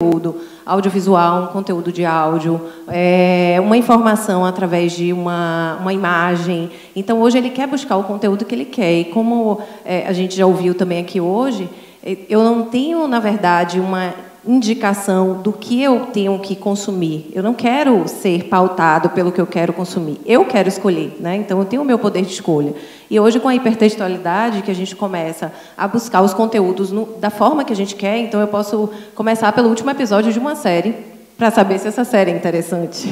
conteúdo audiovisual, um conteúdo de áudio, uma informação através de uma imagem. Então, hoje, ele quer buscar o conteúdo que ele quer. E como a gente já ouviu também aqui hoje, eu não tenho, na verdade, uma indicação do que eu tenho que consumir. Eu não quero ser pautado pelo que eu quero consumir. Eu quero escolher, né? Então, eu tenho o meu poder de escolha. E hoje, com a hipertextualidade, que a gente começa a buscar os conteúdos da forma que a gente quer, então eu posso começar pelo último episódio de uma série, para saber se essa série é interessante.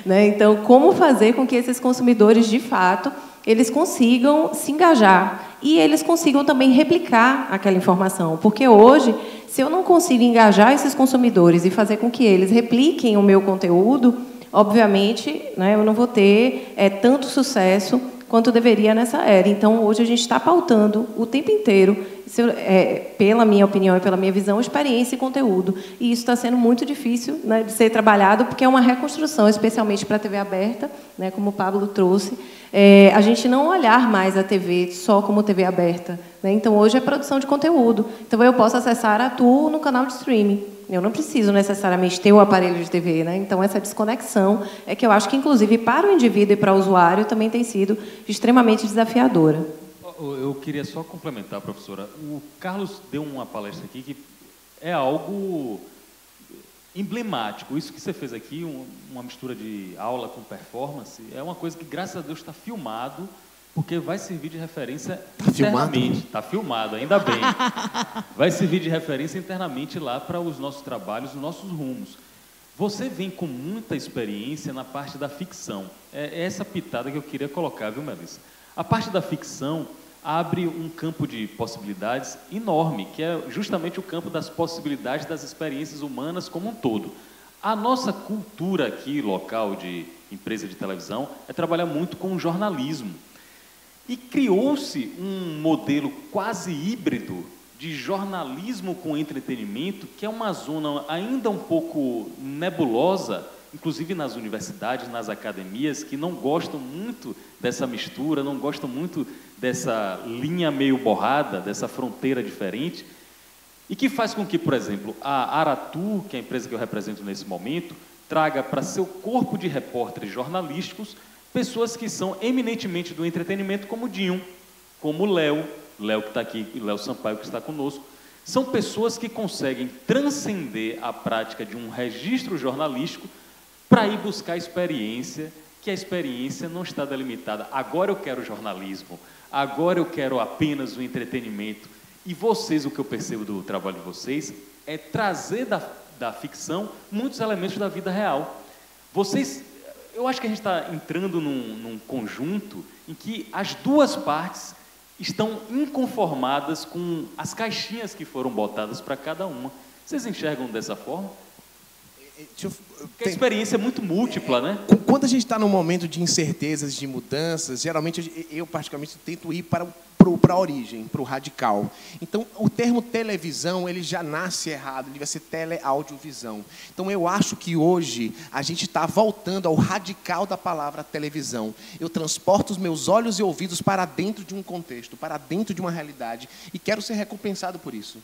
Né? Então, como fazer com que esses consumidores, de fato, eles consigam se engajar e eles consigam também replicar aquela informação. Porque hoje, se eu não consigo engajar esses consumidores e fazer com que eles repliquem o meu conteúdo, obviamente, né, eu não vou ter tanto sucesso quanto deveria nessa era. Então, hoje, a gente está pautando o tempo inteiro, pela minha opinião e pela minha visão, experiência e conteúdo. E isso está sendo muito difícil, né, de ser trabalhado, porque é uma reconstrução, especialmente para a TV aberta, né, como o Pablo trouxe, a gente não olhar mais a TV só como TV aberta. Né? Então, hoje é produção de conteúdo. Então, eu posso acessar a Tu no canal de streaming. Eu não preciso necessariamente ter o aparelho de TV. Né? Então, essa desconexão é que eu acho que, inclusive, para o indivíduo e para o usuário, também tem sido extremamente desafiadora. Eu queria só complementar, professora. O Carlos deu uma palestra aqui que é algo emblemático. Isso que você fez aqui, uma mistura de aula com performance, é uma coisa que, graças a Deus, está filmado, porque vai servir de referência internamente. Está filmado, ainda bem. Vai servir de referência internamente lá para os nossos trabalhos, os nossos rumos. Você vem com muita experiência na parte da ficção. É essa pitada que eu queria colocar, viu, Melissa? A parte da ficção abre um campo de possibilidades enorme, que é justamente o campo das possibilidades das experiências humanas como um todo. A nossa cultura aqui, local de empresa de televisão, é trabalhar muito com o jornalismo. E criou-se um modelo quase híbrido de jornalismo com entretenimento, que é uma zona ainda um pouco nebulosa, inclusive nas universidades, nas academias, que não gostam muito dessa mistura, não gostam muito dessa linha meio borrada, dessa fronteira diferente, e que faz com que, por exemplo, a Aratu, que é a empresa que eu represento nesse momento, traga para seu corpo de repórteres jornalísticos pessoas que são eminentemente do entretenimento, como o Dinho, como o Léo que está aqui, Léo Sampaio, que está conosco. São pessoas que conseguem transcender a prática de um registro jornalístico para ir buscar experiência, que a experiência não está delimitada. Agora eu quero jornalismo, agora eu quero apenas o entretenimento. E vocês, o que eu percebo do trabalho de vocês, é trazer da ficção muitos elementos da vida real. Vocês, eu acho que a gente está entrando num conjunto em que as duas partes estão inconformadas com as caixinhas que foram botadas para cada uma. Vocês enxergam dessa forma? Porque a experiência é muito múltipla, né? Quando a gente está num momento de incertezas, de mudanças, geralmente eu particularmente tento ir para a origem, para o radical. Então, o termo televisão, ele já nasce errado, ele vai ser teleaudiovisão. Então, eu acho que hoje a gente está voltando ao radical da palavra televisão. Eu transporto os meus olhos e ouvidos para dentro de um contexto, para dentro de uma realidade, e quero ser recompensado por isso.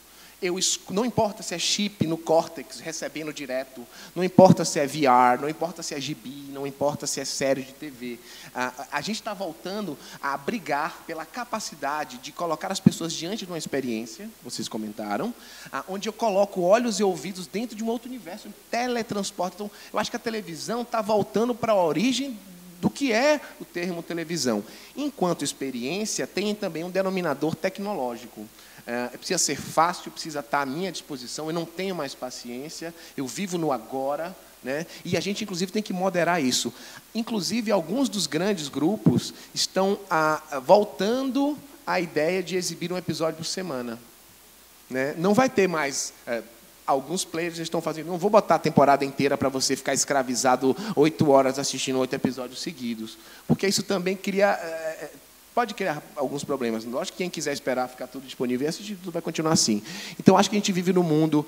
Não importa se é chip no córtex, recebendo direto, não importa se é VR, não importa se é gibi, não importa se é série de TV. A gente está voltando a brigar pela capacidade de colocar as pessoas diante de uma experiência, vocês comentaram, onde eu coloco olhos e ouvidos dentro de um outro universo, um teletransporte. Então, eu acho que a televisão está voltando para a origem do que é o termo televisão. Enquanto experiência, tem também um denominador tecnológico. Precisa ser fácil, precisa estar à minha disposição, eu não tenho mais paciência, eu vivo no agora, né? E a gente, inclusive, tem que moderar isso. Inclusive, alguns dos grandes grupos estão voltando à ideia de exibir um episódio por semana. Né? Não vai ter mais... alguns players estão fazendo... Não vou botar a temporada inteira para você ficar escravizado 8 horas assistindo 8 episódios seguidos, porque isso também cria... pode criar alguns problemas. Lógico que quem quiser esperar ficar tudo disponível e assistir, tudo vai continuar assim. Então, acho que a gente vive num mundo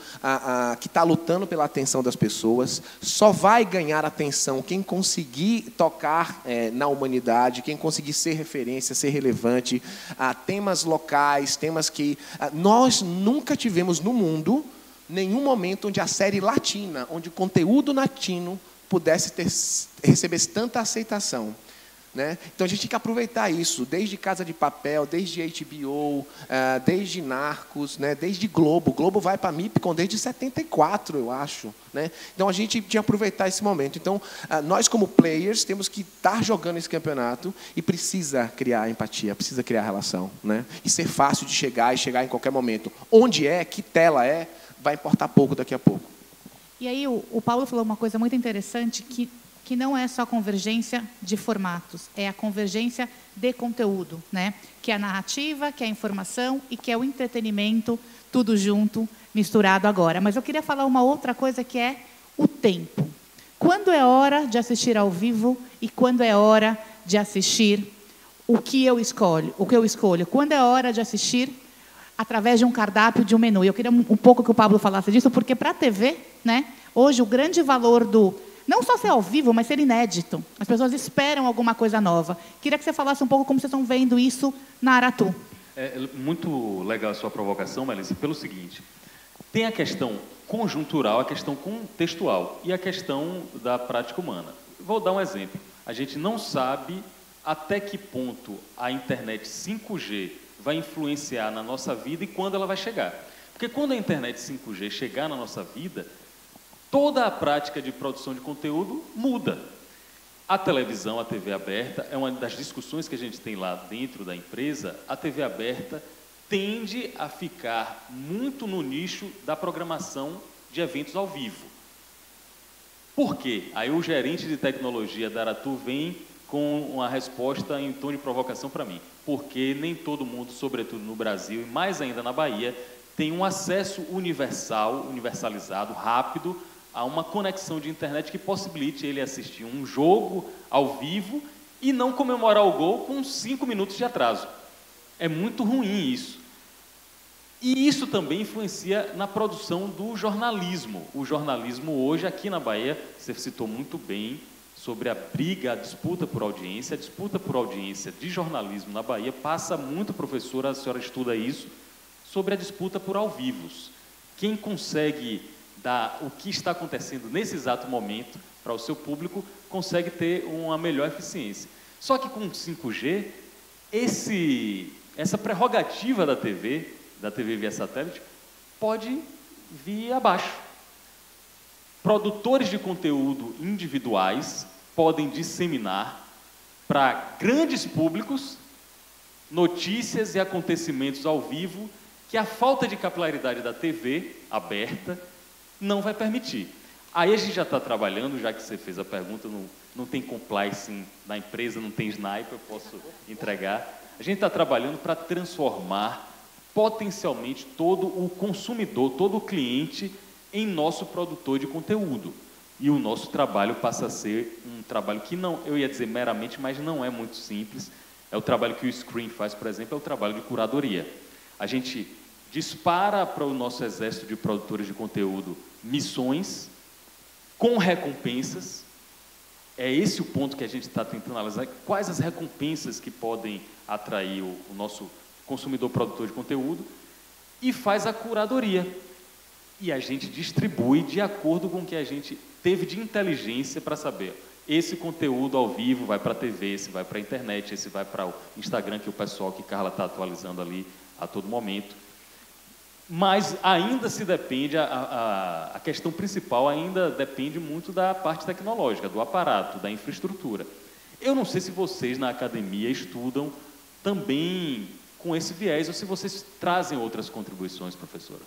que está lutando pela atenção das pessoas. Só vai ganhar atenção quem conseguir tocar na humanidade, quem conseguir ser referência, ser relevante a temas locais, temas que nós nunca tivemos no mundo nenhum momento onde a série latina, onde o conteúdo latino pudesse recebesse tanta aceitação. Né? Então, a gente tem que aproveitar isso, desde Casa de Papel, desde HBO, desde Narcos, né? Desde Globo. Globo vai para a MIPCOM desde 74, eu acho. Né? Então, a gente tinha que aproveitar esse momento. Então, nós, como players, temos que estar jogando esse campeonato e precisa criar empatia, precisa criar relação. Né? E ser fácil de chegar e chegar em qualquer momento. Onde é, que tela é, vai importar pouco daqui a pouco. E aí, o Paulo falou uma coisa muito interessante, que não é só a convergência de formatos, é a convergência de conteúdo, né? Que é a narrativa, que é a informação e que é o entretenimento, tudo junto, misturado agora. Mas eu queria falar uma outra coisa, que é o tempo. Quando é hora de assistir ao vivo e quando é hora de assistir o que eu escolho? Quando é hora de assistir através de um cardápio, de um menu? Eu queria um pouco que o Pablo falasse disso, porque para a TV, né, hoje o grande valor não só ser ao vivo, mas ser inédito. As pessoas esperam alguma coisa nova. Queria que você falasse um pouco como vocês estão vendo isso na Aratu. É muito legal a sua provocação, Melissa, pelo seguinte: tem a questão conjuntural, a questão contextual e a questão da prática humana. Vou dar um exemplo. A gente não sabe até que ponto a internet 5G vai influenciar na nossa vida e quando ela vai chegar. Porque quando a internet 5G chegar na nossa vida, toda a prática de produção de conteúdo muda. A televisão, a TV aberta, é uma das discussões que a gente tem lá dentro da empresa. A TV aberta tende a ficar muito no nicho da programação de eventos ao vivo. Por quê? Aí o gerente de tecnologia da Aratu vem com uma resposta em tom de provocação para mim. Porque nem todo mundo, sobretudo no Brasil e mais ainda na Bahia, tem um acesso universalizado, rápido, a uma conexão de internet que possibilite ele assistir um jogo ao vivo e não comemorar o gol com 5 minutos de atraso. É muito ruim isso. E isso também influencia na produção do jornalismo. O jornalismo hoje, aqui na Bahia, você citou muito bem sobre a briga, a disputa por audiência. A disputa por audiência de jornalismo na Bahia passa muito, professora, a senhora estuda isso, sobre a disputa por ao vivos. Quem consegue dar o que está acontecendo nesse exato momento para o seu público, consegue ter uma melhor eficiência. Só que com 5G, essa prerrogativa da TV via satélite, pode vir abaixo. Produtores de conteúdo individuais podem disseminar para grandes públicos notícias e acontecimentos ao vivo que a falta de capilaridade da TV aberta não vai permitir. Aí a gente já está trabalhando, já que você fez a pergunta, não tem compliance na empresa, não tem sniper, eu posso entregar. A gente está trabalhando para transformar potencialmente todo o consumidor, todo o cliente em nosso produtor de conteúdo. E o nosso trabalho passa a ser um trabalho que não, eu ia dizer meramente, mas não é muito simples. É o trabalho que o Screen faz, por exemplo, é o trabalho de curadoria. A gente dispara para o nosso exército de produtores de conteúdo missões com recompensas. É esse o ponto que a gente está tentando analisar. Quais as recompensas que podem atrair o nosso consumidor produtor de conteúdo, e faz a curadoria. E a gente distribui de acordo com o que a gente teve de inteligência para saber. Esse conteúdo ao vivo vai para a TV, esse vai para a internet, esse vai para o Instagram, que o pessoal que Carla está atualizando ali a todo momento. Mas ainda se depende, a questão principal ainda depende muito da parte tecnológica, do aparato, da infraestrutura. Eu não sei se vocês na academia estudam também com esse viés ou se vocês trazem outras contribuições, professora.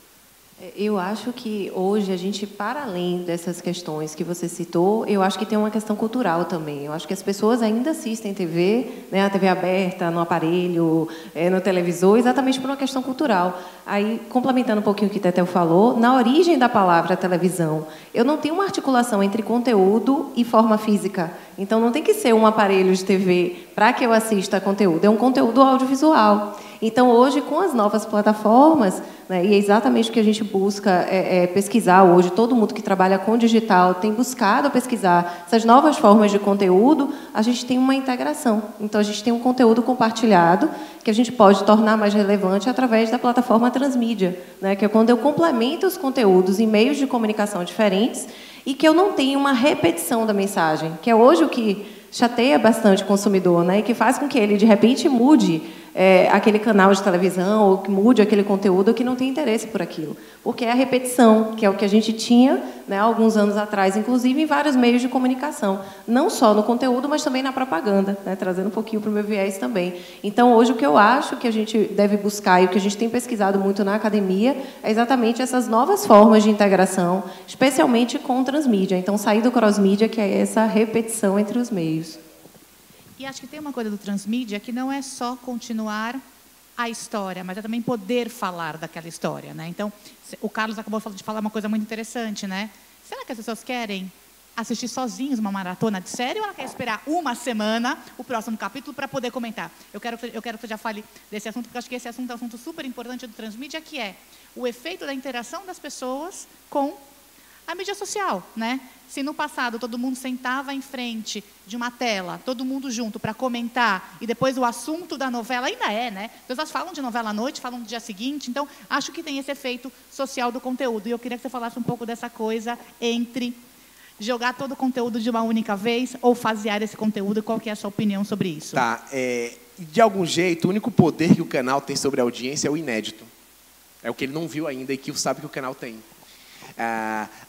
Eu acho que hoje a gente, para além dessas questões que você citou, eu acho que tem uma questão cultural também. Eu acho que as pessoas ainda assistem TV, né, a TV aberta, no aparelho, no televisor, exatamente por uma questão cultural. Aí, complementando um pouquinho o que Tetel falou, na origem da palavra televisão, eu não tenho uma articulação entre conteúdo e forma física. Então, não tem que ser um aparelho de TV para que eu assista conteúdo. É um conteúdo audiovisual. Então, hoje, com as novas plataformas, né, e é exatamente o que a gente busca pesquisar hoje, todo mundo que trabalha com digital tem buscado pesquisar essas novas formas de conteúdo, a gente tem uma integração. Então, a gente tem um conteúdo compartilhado que a gente pode tornar mais relevante através da plataforma transmídia, né, que é quando eu complemento os conteúdos em meios de comunicação diferentes e que eu não tenho uma repetição da mensagem, que é hoje o que chateia bastante o consumidor, né, e que faz com que ele, de repente, mude aquele canal de televisão, ou que mude aquele conteúdo, ou que não tem interesse por aquilo. Porque é a repetição, que é o que a gente tinha, né, alguns anos atrás, inclusive em vários meios de comunicação. Não só no conteúdo, mas também na propaganda, né, trazendo um pouquinho para o meu viés também. Então, hoje, o que eu acho que a gente deve buscar, e o que a gente tem pesquisado muito na academia, é exatamente essas novas formas de integração, especialmente com transmídia. Então, sair do cross-mídia, que é essa repetição entre os meios. E acho que tem uma coisa do transmídia que não é só continuar a história, mas é também poder falar daquela história, né? Então, o Carlos acabou de falar uma coisa muito interessante, né? Será que as pessoas querem assistir sozinhos uma maratona de série ou ela quer esperar uma semana, o próximo capítulo, para poder comentar? Eu quero que você já fale desse assunto, porque eu acho que esse assunto é um assunto super importante do transmídia, que é o efeito da interação das pessoas com a mídia social, né? Se no passado todo mundo sentava em frente de uma tela, todo mundo junto para comentar, e depois o assunto da novela ainda né? As pessoas falam de novela à noite, falam do dia seguinte, então acho que tem esse efeito social do conteúdo. E eu queria que você falasse um pouco dessa coisa entre jogar todo o conteúdo de uma única vez ou fasear esse conteúdo, qual que é a sua opinião sobre isso? Tá, de algum jeito, o único poder que o canal tem sobre a audiência é o inédito. É o que ele não viu ainda e que sabe que o canal tem.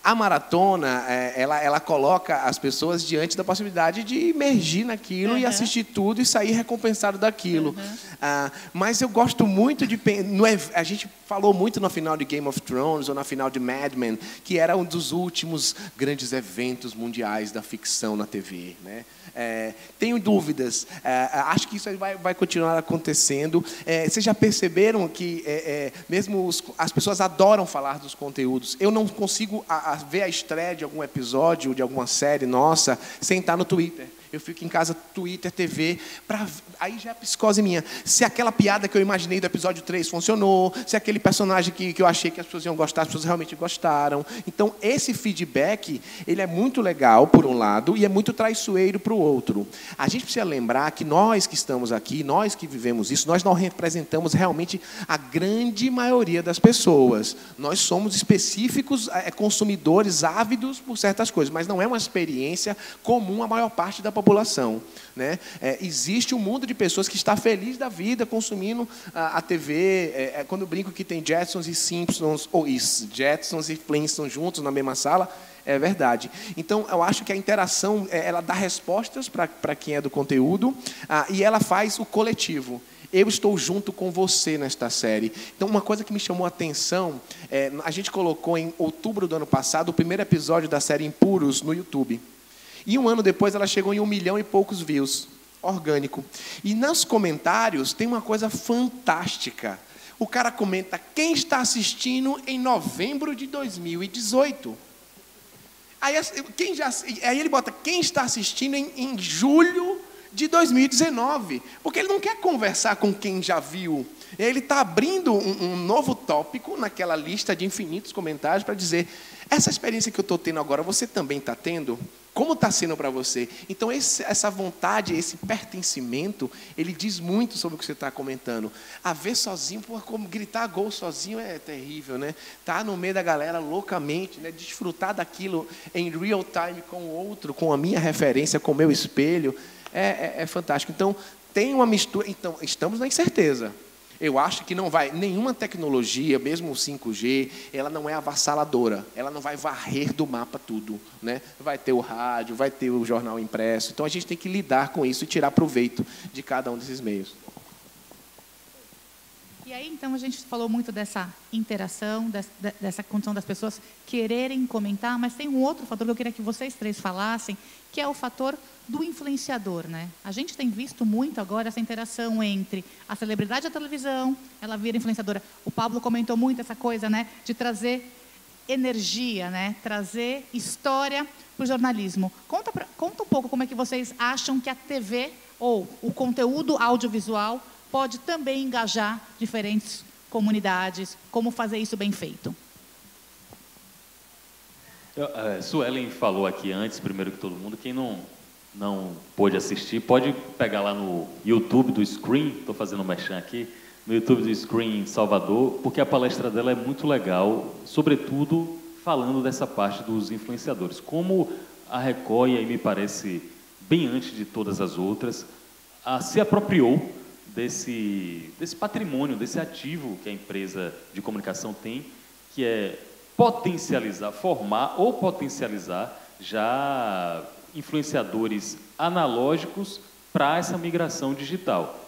A maratona, ela coloca as pessoas diante da possibilidade de imergir naquilo e assistir tudo e sair recompensado daquilo. Mas eu gosto muito de... A gente falou muito no final de Game of Thrones ou na final de Mad Men, que era um dos últimos grandes eventos mundiais da ficção na TV, né? Tenho dúvidas. Acho que isso vai continuar acontecendo. Vocês já perceberam que mesmo as pessoas adoram falar dos conteúdos. Eu não consigo ver a estreia de algum episódio, de alguma série nossa, sem estar no Twitter. Eu fico em casa, Twitter, TV, aí já é psicose minha. Se aquela piada que eu imaginei do episódio 3 funcionou, se aquele personagem que eu achei que as pessoas iam gostar, as pessoas realmente gostaram. Então, esse feedback, ele é muito legal, por um lado, e é muito traiçoeiro para o outro. A gente precisa lembrar que nós que estamos aqui, nós que vivemos isso, nós não representamos realmente a grande maioria das pessoas. Nós somos específicos, consumidores ávidos por certas coisas, mas não é uma experiência comum à maior parte da população, né? Existe um mundo de pessoas que está feliz da vida consumindo a TV. Quando eu brinco que tem Jetsons e Simpsons, ou Jetsons e Flintstones juntos na mesma sala, é verdade. Então, eu acho que a interação, ela dá respostas para quem é do conteúdo, e ela faz o coletivo. Eu estou junto com você nesta série. Então, uma coisa que me chamou a atenção, a gente colocou em outubro do ano passado o primeiro episódio da série Impuros no YouTube. E um ano depois ela chegou em 1 milhão e poucos views, orgânico. E nos comentários tem uma coisa fantástica. O cara comenta, quem está assistindo em novembro de 2018? Aí ele bota, quem está assistindo em julho de 2019? Porque ele não quer conversar com quem já viu. Ele está abrindo um novo tópico naquela lista de infinitos comentários para dizer, essa experiência que eu estou tendo agora, você também está tendo? Como está sendo para você? Então, essa vontade, esse pertencimento, ele diz muito sobre o que você está comentando. A ver sozinho, como gritar gol sozinho é terrível, né? Estar no meio da galera loucamente, né? Desfrutar daquilo em real time com o outro, com a minha referência, com o meu espelho, é fantástico. Então, tem uma mistura. Então, estamos na incerteza. Eu acho que não vai, nenhuma tecnologia, mesmo o 5G, ela não é avassaladora, ela não vai varrer do mapa tudo, né? Vai ter o rádio, vai ter o jornal impresso, então a gente tem que lidar com isso e tirar proveito de cada um desses meios. E aí, então, a gente falou muito dessa interação, dessa condição das pessoas quererem comentar, mas tem um outro fator que eu queria que vocês três falassem, que é o fator do influenciador, né? A gente tem visto muito agora essa interação entre a celebridade da televisão, ela vira influenciadora. O Pablo comentou muito essa coisa, né, de trazer energia, né, trazer história para o jornalismo. Conta um pouco como é que vocês acham que a TV ou o conteúdo audiovisual pode também engajar diferentes comunidades, como fazer isso bem feito. Suelen falou aqui antes, primeiro que todo mundo, quem não pôde assistir, pode pegar lá no YouTube do Screen, estou fazendo um merchan aqui, no YouTube do Screen Salvador, porque a palestra dela é muito legal, sobretudo falando dessa parte dos influenciadores. Como a Record, e aí me parece bem antes de todas as outras, se apropriou desse patrimônio, desse ativo que a empresa de comunicação tem, que é potencializar, formar ou potencializar já influenciadores analógicos para essa migração digital.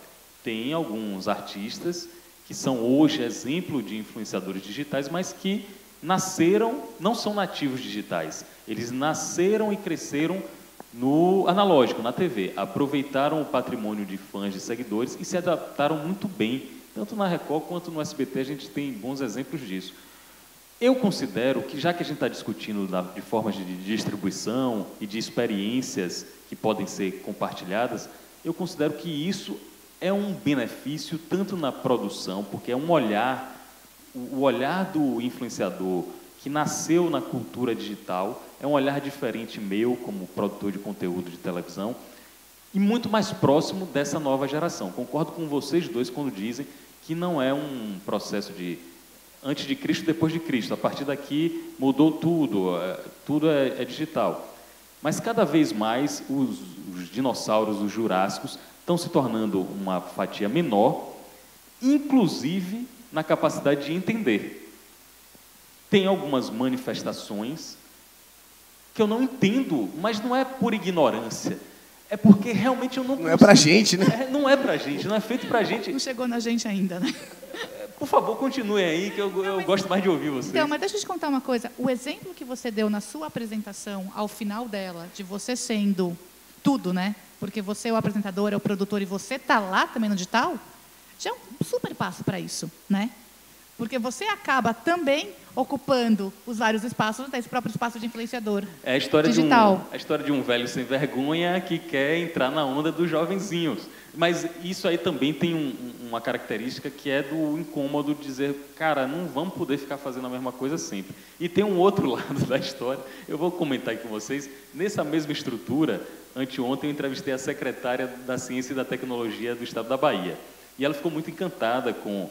Tem alguns artistas que são hoje exemplo de influenciadores digitais, mas que nasceram, não são nativos digitais, eles nasceram e cresceram no analógico, na TV, aproveitaram o patrimônio de fãs, de seguidores e se adaptaram muito bem, tanto na Record quanto no SBT, a gente tem bons exemplos disso. Eu considero que, já que a gente está discutindo de formas de distribuição e de experiências que podem ser compartilhadas, eu considero que isso é um benefício tanto na produção, porque é um olhar, o olhar do influenciador que nasceu na cultura digital, é um olhar diferente meu, como produtor de conteúdo de televisão, e muito mais próximo dessa nova geração. Concordo com vocês dois quando dizem que não é um processo de antes de Cristo, depois de Cristo. A partir daqui mudou tudo, tudo é digital. Mas cada vez mais os dinossauros, os jurássicos, estão se tornando uma fatia menor, inclusive na capacidade de entender. Tem algumas manifestações que eu não entendo, mas não é por ignorância. É porque realmente eu não consigo. Não é pra gente, né? Não é pra gente, não é feito pra gente. Não chegou na gente ainda, né? Por favor, continue aí, que eu gosto mais de ouvir vocês. Então, mas deixa eu te contar uma coisa. O exemplo que você deu na sua apresentação, ao final dela, de você sendo tudo, né? Porque você é o apresentador, é o produtor e você está lá também no digital, já é um super passo para isso, né? Porque você acaba também ocupando os vários espaços desse próprio espaço de influenciador É a história digital. A história de um velho sem vergonha que quer entrar na onda dos jovenzinhos. Mas isso aí também tem uma característica que é do incômodo de dizer, cara, não vamos poder ficar fazendo a mesma coisa sempre. E tem um outro lado da história, eu vou comentar aqui com vocês. Nessa mesma estrutura, anteontem eu entrevistei a secretária da Ciência e da Tecnologia do Estado da Bahia. E ela ficou muito encantada com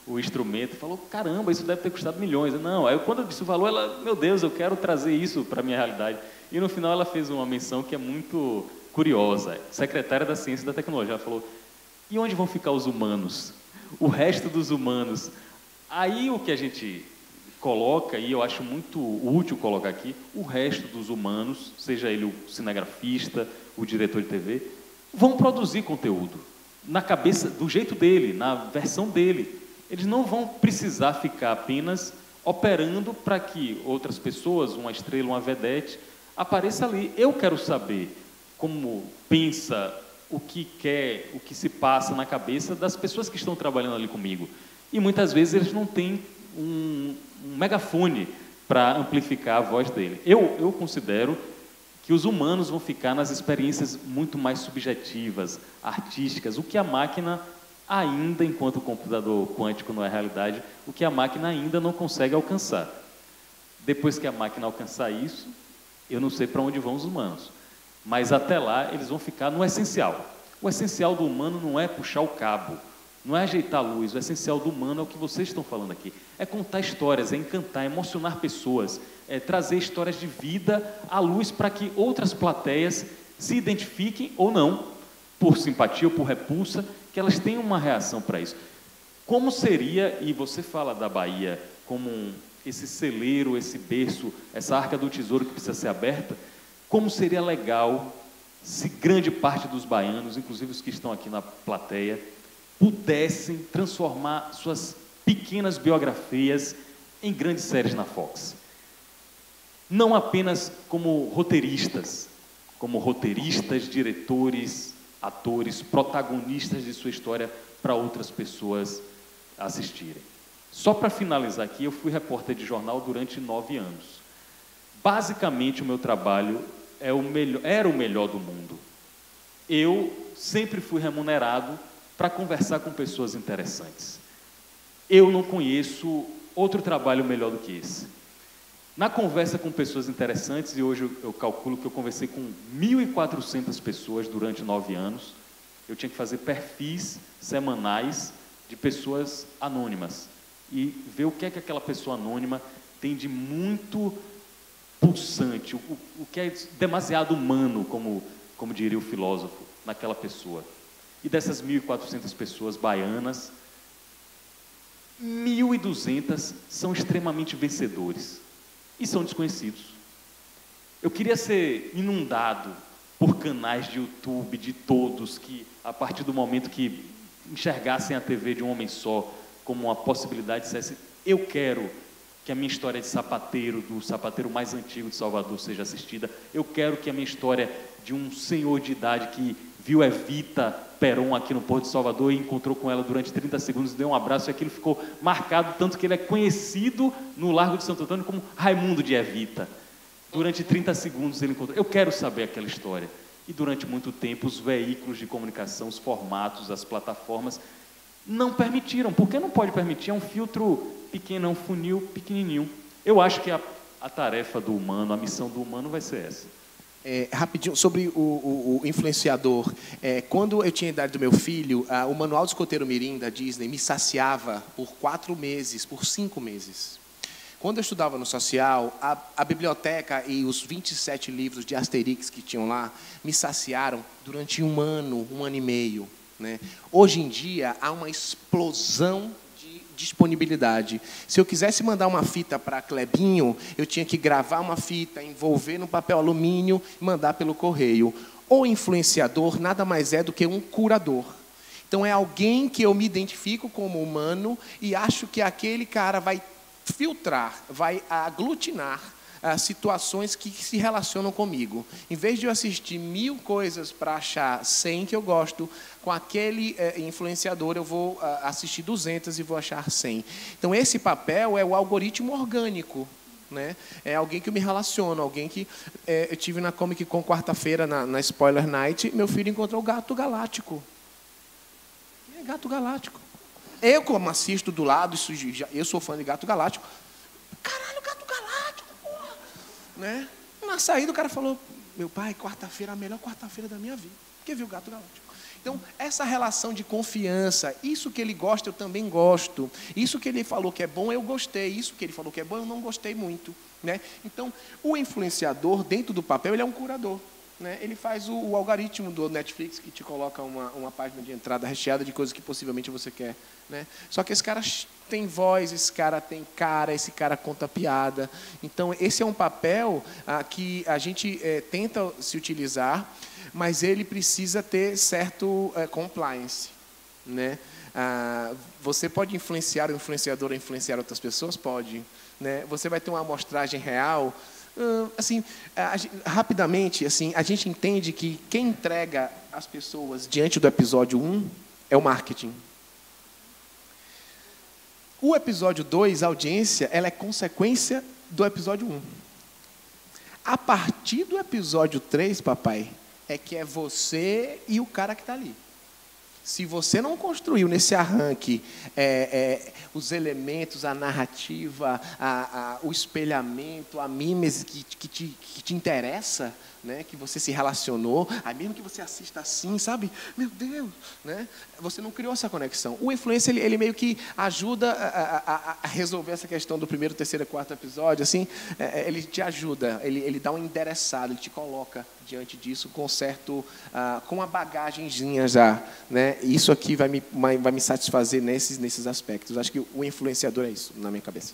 o instrumento, falou, caramba, isso deve ter custado milhões. Não, aí quando eu disse o valor, ela, meu Deus, eu quero trazer isso para a minha realidade. E no final ela fez uma menção que é muito curiosa, secretária da Ciência e da Tecnologia, ela falou, e onde vão ficar os humanos? O resto dos humanos? Aí o que a gente coloca, e eu acho muito útil colocar aqui, o resto dos humanos, seja ele o cinegrafista, o diretor de TV, vão produzir conteúdo na cabeça, do jeito dele, na versão dele. Eles não vão precisar ficar apenas operando para que outras pessoas, uma estrela, uma vedete, apareça ali. Eu quero saber como pensa, o que quer, o que se passa na cabeça das pessoas que estão trabalhando ali comigo. E muitas vezes eles não têm um megafone para amplificar a voz dele. Eu considero que os humanos vão ficar nas experiências muito mais subjetivas, artísticas, o que a máquina ainda, enquanto o computador quântico não é realidade, o que a máquina ainda não consegue alcançar. Depois que a máquina alcançar isso, eu não sei para onde vão os humanos. Mas até lá, eles vão ficar no essencial. O essencial do humano não é puxar o cabo, não é ajeitar a luz. O essencial do humano é o que vocês estão falando aqui. É contar histórias, é encantar, é emocionar pessoas, é trazer histórias de vida à luz para que outras plateias se identifiquem ou não, por simpatia ou por repulsa, que elas tenham uma reação para isso. Como seria, e você fala da Bahia como esse celeiro, esse berço, essa arca do tesouro que precisa ser aberta, como seria legal se grande parte dos baianos, inclusive os que estão aqui na plateia, pudessem transformar suas pequenas biografias em grandes séries na Fox. Não apenas como roteiristas, diretores, atores, protagonistas de sua história para outras pessoas assistirem. Só para finalizar aqui, eu fui repórter de jornal durante 9 anos. Basicamente, o meu trabalho era o melhor do mundo. Eu sempre fui remunerado para conversar com pessoas interessantes. Eu não conheço outro trabalho melhor do que esse. Na conversa com pessoas interessantes, e hoje eu calculo que eu conversei com 1.400 pessoas durante 9 anos, eu tinha que fazer perfis semanais de pessoas anônimas e ver o que é que aquela pessoa anônima tem de muito pulsante, o que é demasiado humano, como diria o filósofo, naquela pessoa. E dessas 1.400 pessoas baianas, 1.200 são extremamente vencedores e são desconhecidos. Eu queria ser inundado por canais de YouTube de todos que, a partir do momento que enxergassem a TV de um homem só como uma possibilidade, dissessem: eu quero que a minha história de sapateiro, do sapateiro mais antigo de Salvador, seja assistida. Eu quero que a minha história de um senhor de idade que viu Evita Peron aqui no Porto de Salvador e encontrou com ela durante 30 segundos, deu um abraço e aquilo ficou marcado, tanto que ele é conhecido no Largo de Santo Antônio como Raimundo de Evita. Durante 30 segundos ele encontrou. Eu quero saber aquela história. E durante muito tempo os veículos de comunicação, os formatos, as plataformas não permitiram. Por que não pode permitir? É um filtro pequeno, é um funil pequenininho. Eu acho que a tarefa do humano, a missão do humano vai ser essa. Rapidinho, sobre o influenciador. Quando eu tinha a idade do meu filho, o Manual do Escoteiro Mirim da Disney me saciava por 4 meses, por 5 meses. Quando eu estudava no social, a biblioteca e os 27 livros de Asterix que tinham lá me saciaram durante 1 ano, 1 ano e meio. Né? Hoje em dia, há uma explosão de disponibilidade. Se eu quisesse mandar uma fita para Clebinho, eu tinha que gravar uma fita, envolver no papel alumínio e mandar pelo correio. O influenciador nada mais é do que um curador. Então, é alguém que eu me identifico como humano e acho que aquele cara vai filtrar, vai aglutinar situações que se relacionam comigo. Em vez de eu assistir 1000 coisas para achar 100 que eu gosto, com aquele influenciador eu vou assistir 200 e vou achar 100. Então, esse papel é o algoritmo orgânico. Né? É alguém que eu me relaciono, alguém que... eu tive na Comic Con quarta-feira, na Spoiler Night, meu filho encontrou o Gato Galáctico. É Gato Galáctico. Eu, como assisto do lado, eu sou fã de Gato Galáctico. Caralho, Gato Galáctico, porra! Né? Na saída, o cara falou: meu pai, quarta-feira é a melhor quarta-feira da minha vida, porque viu o Gato Galáctico. Então, essa relação de confiança, isso que ele gosta, eu também gosto. Isso que ele falou que é bom, eu gostei. Isso que ele falou que é bom, eu não gostei muito. Né? Então, o influenciador, dentro do papel, ele é um curador. Né? Ele faz o algoritmo do Netflix, que te coloca uma página de entrada recheada de coisas que possivelmente você quer. Né? Só que esse cara tem voz, esse cara tem cara, esse cara conta piada. Então, esse é um papel que a gente tenta se utilizar, mas ele precisa ter certo compliance. Né? Você pode influenciar o influenciador a influenciar outras pessoas? Pode. Né? Você vai ter uma amostragem real. Assim, rapidamente, assim, a gente entende que quem entrega as pessoas diante do episódio 1 é o marketing. O episódio 2, a audiência, ela é consequência do episódio 1. A partir do episódio 3, papai, é que é você e o cara que está ali. Se você não construiu nesse arranque os elementos, a narrativa, o espelhamento, a mímese que te interessa, né, que você se relacionou, aí mesmo que você assista assim, sabe? Meu Deus! Né? Você não criou essa conexão. O influencer, ele meio que ajuda a resolver essa questão do 1º, 3º e 4º episódio. Assim, ele te ajuda, ele dá um endereçado, ele te coloca diante disso com certo, com uma bagagenzinha já. Né? Isso aqui vai me satisfazer nesses aspectos. Acho que o influenciador é isso, na minha cabeça.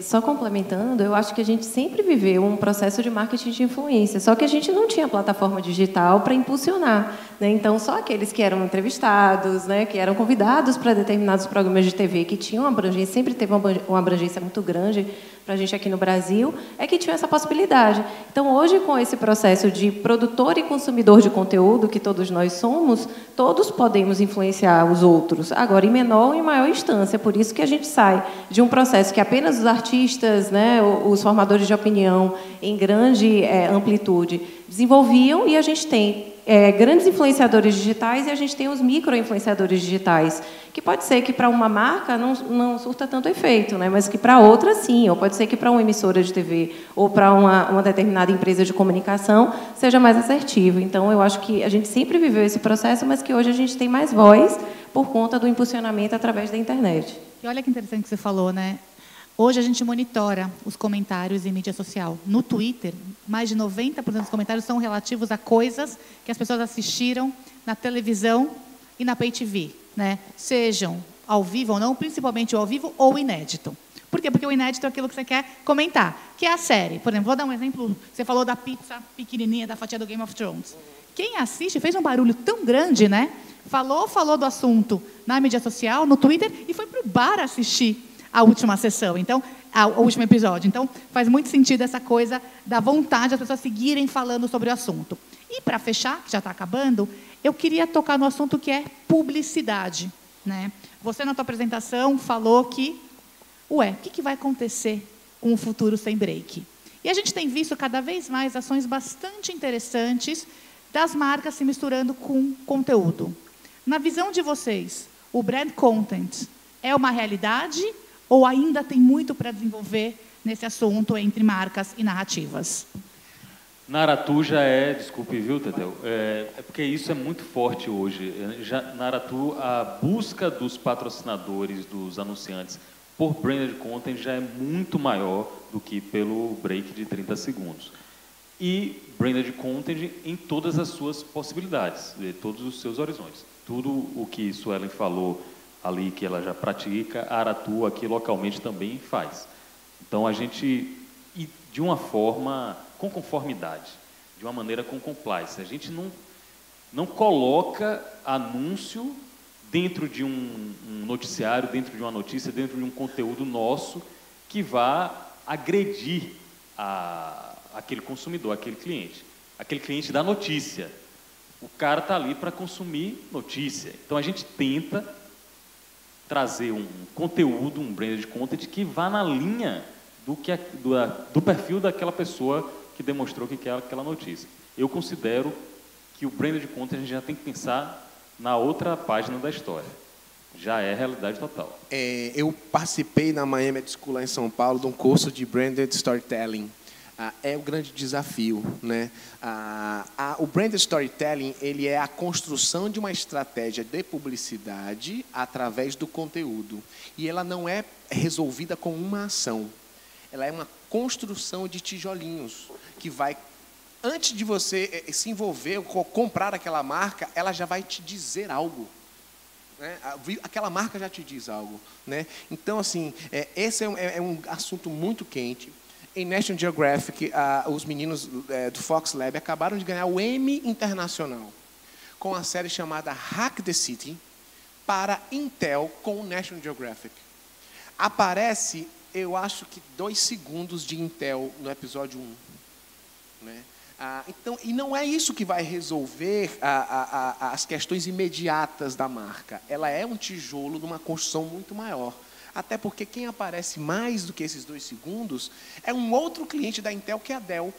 Só complementando, eu acho que a gente sempre viveu um processo de marketing de influência, só que a gente não tinha plataforma digital para impulsionar. Né? Então, só aqueles que eram entrevistados, né, que eram convidados para determinados programas de TV, que tinham uma abrangência, sempre teve uma abrangência muito grande para a gente aqui no Brasil, é que tinha essa possibilidade. Então, hoje, com esse processo de produtor e consumidor de conteúdo, que todos nós somos, todos podemos influenciar os outros, agora em menor ou em maior instância. Por isso que a gente sai de um processo que apenas os artistas, né, os formadores de opinião, em grande amplitude, desenvolviam, e a gente tem grandes influenciadores digitais e a gente tem os micro-influenciadores digitais, que pode ser que para uma marca não surta tanto efeito, né? Mas que para outra, sim, ou pode ser que para uma emissora de TV ou para uma determinada empresa de comunicação seja mais assertivo. Então, eu acho que a gente sempre viveu esse processo, mas que hoje a gente tem mais voz por conta do impulsionamento através da internet. E olha que interessante que você falou, né? Hoje a gente monitora os comentários em mídia social. No Twitter, mais de 90% dos comentários são relativos a coisas que as pessoas assistiram na televisão e na Pay TV, né? Sejam ao vivo ou não, principalmente o ao vivo ou inédito. Por quê? Porque o inédito é aquilo que você quer comentar, que é a série. Por exemplo, vou dar um exemplo, você falou da pizza pequenininha, da fatia do Game of Thrones. Quem assiste fez um barulho tão grande, né? Falou do assunto na mídia social, no Twitter, e foi para o bar assistir a última sessão, então, o último episódio. Então, faz muito sentido essa coisa da vontade das pessoas seguirem falando sobre o assunto. E, para fechar, que já está acabando, eu queria tocar no assunto que é publicidade, né? Você, na tua apresentação, falou que, o que vai acontecer com o futuro sem break? E a gente tem visto cada vez mais ações bastante interessantes das marcas se misturando com conteúdo. Na visão de vocês, o brand content é uma realidade ou ainda tem muito para desenvolver nesse assunto entre marcas e narrativas? Na Aratu já é, desculpe, viu, Teteu? É porque isso é muito forte hoje. Na Aratu, a busca dos patrocinadores, dos anunciantes, por branded content já é muito maior do que pelo break de 30 segundos. E branded content em todas as suas possibilidades, de todos os seus horizontes. Tudo o que Suelen falou ali, que ela já pratica, a Aratu aqui localmente também faz. Então, a gente, e de uma forma com conformidade, de uma maneira com compliance. A gente não coloca anúncio dentro de um noticiário, dentro de uma notícia, dentro de um conteúdo nosso que vá agredir aquele consumidor, aquele cliente da notícia. O cara está ali para consumir notícia. Então, a gente tenta trazer um conteúdo, um branded content que vá na linha do perfil daquela pessoa que demonstrou que quer aquela notícia. Eu considero que o branded content a gente já tem que pensar na outra página da história. Já é realidade total. Eu participei na Miami School lá em São Paulo de um curso de branded storytelling. É o grande desafio, né? O branded storytelling, ele é a construção de uma estratégia de publicidade através do conteúdo. E ela não é resolvida com uma ação. Ela é uma construção de tijolinhos que vai, antes de você se envolver ou comprar aquela marca, ela já vai te dizer algo. Né? Aquela marca já te diz algo, né? Então, assim, esse é um assunto muito quente. Em National Geographic, os meninos do Fox Lab acabaram de ganhar o Emmy Internacional com a série chamada Hack the City para Intel com o National Geographic. Aparece, eu acho que 2 segundos de Intel no episódio 1. Né? Então, e não é isso que vai resolver as questões imediatas da marca. Ela é um tijolo de uma construção muito maior. Até porque quem aparece mais do que esses 2 segundos é um outro cliente da Intel, que é a Dell.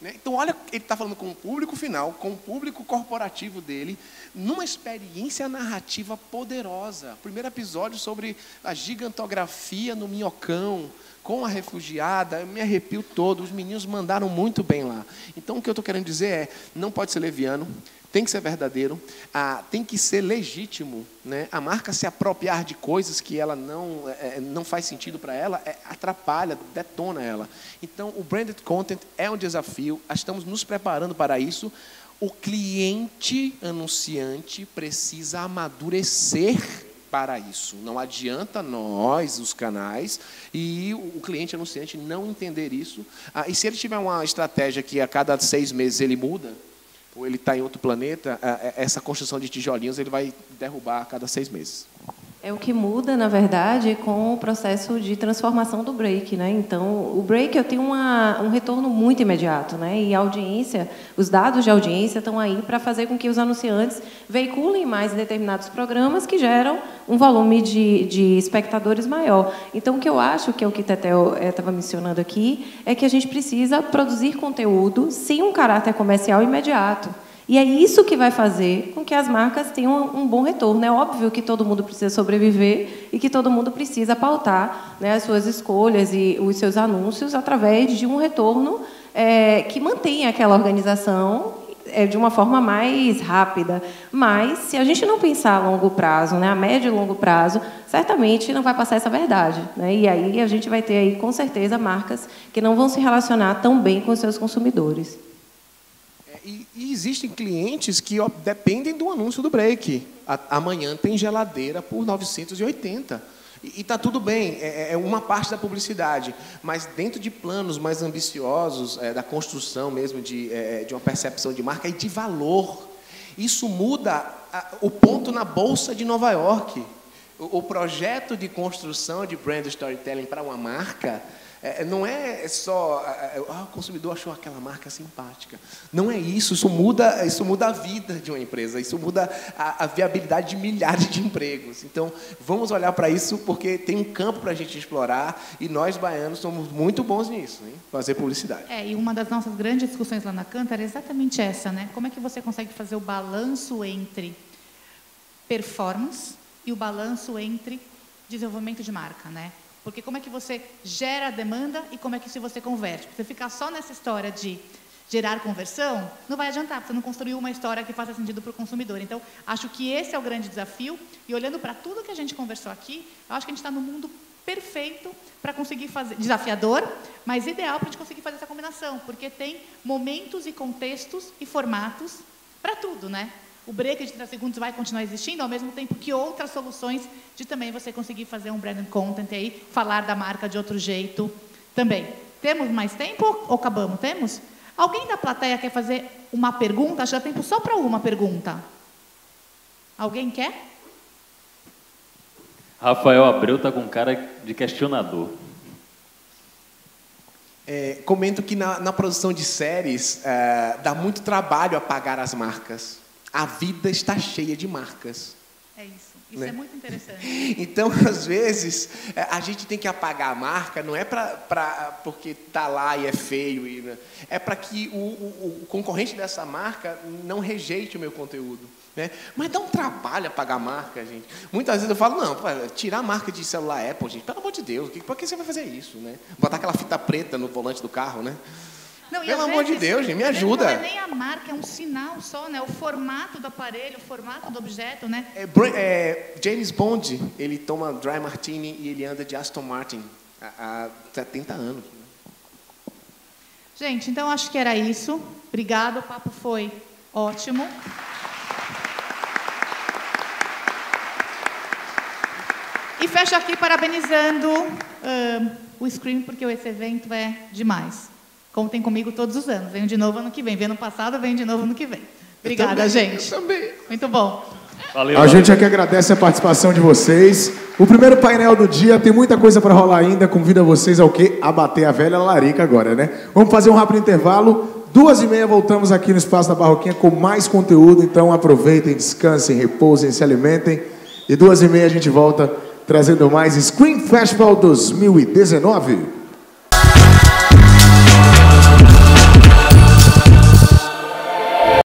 Né? Então, olha, ele está falando com o público final, com o público corporativo dele, numa experiência narrativa poderosa. Primeiro episódio sobre a gigantografia no Minhocão, com a refugiada, eu me arrepio todo, os meninos mandaram muito bem lá. Então, o que eu estou querendo dizer é, não pode ser leviano, tem que ser verdadeiro, tem que ser legítimo, né? A marca se apropriar de coisas que ela não faz sentido para ela, atrapalha, detona ela. Então, o branded content é um desafio, estamos nos preparando para isso. O cliente anunciante precisa amadurecer para isso. Não adianta nós, os canais, e o cliente anunciante não entender isso. E se ele tiver uma estratégia que a cada 6 meses ele muda, ou ele está em outro planeta, essa construção de tijolinhos ele vai derrubar a cada 6 meses. É o que muda, na verdade, com o processo de transformação do break, né? Então, o break eu tenho um retorno muito imediato, né? E a audiência, os dados de audiência estão aí para fazer com que os anunciantes veiculem mais determinados programas que geram um volume de espectadores maior. Então, o que eu acho, que é o que Tetel estava mencionando aqui, é que a gente precisa produzir conteúdo sem um caráter comercial imediato. E é isso que vai fazer com que as marcas tenham um bom retorno. É óbvio que todo mundo precisa sobreviver e que todo mundo precisa pautar, né, as suas escolhas e os seus anúncios através de um retorno que mantenha aquela organização de uma forma mais rápida. Mas, se a gente não pensar a longo prazo, né, a médio e longo prazo, certamente não vai passar essa verdade, né? E aí a gente vai ter, aí, com certeza, marcas que não vão se relacionar tão bem com os seus consumidores. E existem clientes que dependem do anúncio do break. Amanhã tem geladeira por 980. E está tudo bem, é uma parte da publicidade. Mas dentro de planos mais ambiciosos, da construção mesmo de uma percepção de marca e de valor, isso muda o ponto na Bolsa de Nova York. O projeto de construção de brand storytelling para uma marca não é só o consumidor achou aquela marca simpática. Não é isso. Isso muda a vida de uma empresa. Isso muda a viabilidade de milhares de empregos. Então, vamos olhar para isso, porque tem um campo para a gente explorar e nós, baianos, somos muito bons nisso, hein? Fazer publicidade. E uma das nossas grandes discussões lá na Canta era exatamente essa, né? Como é que você consegue fazer o balanço entre performance e o balanço entre desenvolvimento de marca, né? Porque como é que você gera a demanda e como é que você converte? Porque você ficar só nessa história de gerar conversão, não vai adiantar, porque você não construiu uma história que faça sentido para o consumidor. Então, acho que esse é o grande desafio. E olhando para tudo que a gente conversou aqui, eu acho que a gente está no mundo perfeito para conseguir fazer, desafiador, mas ideal para a gente conseguir fazer essa combinação, porque tem momentos e contextos e formatos para tudo, né? O break de 30 segundos vai continuar existindo, ao mesmo tempo que outras soluções de também você conseguir fazer um branded content aí, falar da marca de outro jeito também. Temos mais tempo ou acabamos? Temos? Alguém da plateia quer fazer uma pergunta? Acho que dá tempo só para uma pergunta. Alguém quer? Rafael Abreu está com cara de questionador. Comento que na produção de séries dá muito trabalho apagar as marcas. A vida está cheia de marcas. É isso. Isso, né? É muito interessante. Então, às vezes, a gente tem que apagar a marca, não é porque está lá e é feio. É para que o concorrente dessa marca não rejeite o meu conteúdo. Né? Mas dá um trabalho apagar a marca, gente. Muitas vezes eu falo, não, tirar a marca de celular Apple, gente, pelo amor de Deus, por que você vai fazer isso? Né? Botar aquela fita preta no volante do carro, né? Não, pelo amor de Deus, gente, me ajuda. Não é nem a marca, é um sinal só, né? O formato do aparelho, o formato do objeto, né? James Bond, ele toma Dry Martini e ele anda de Aston Martin há 70 anos. Né? Gente, então acho que era isso. Obrigada, o papo foi ótimo. E fecho aqui parabenizando o Scream, porque esse evento é demais. Contem comigo todos os anos. Venho de novo ano que vem. Venho ano passado, venho de novo ano que vem. Obrigada, gente. Eu também. Muito bom. Valeu. A gente aqui agradece a participação de vocês. O primeiro painel do dia tem muita coisa para rolar ainda. Convido vocês ao quê? A bater a velha larica agora, né? Vamos fazer um rápido intervalo. 2h30 voltamos aqui no Espaço da Barroquinha com mais conteúdo. Então aproveitem, descansem, repousem, se alimentem. E 2h30 a gente volta trazendo mais Scream Festival 2019.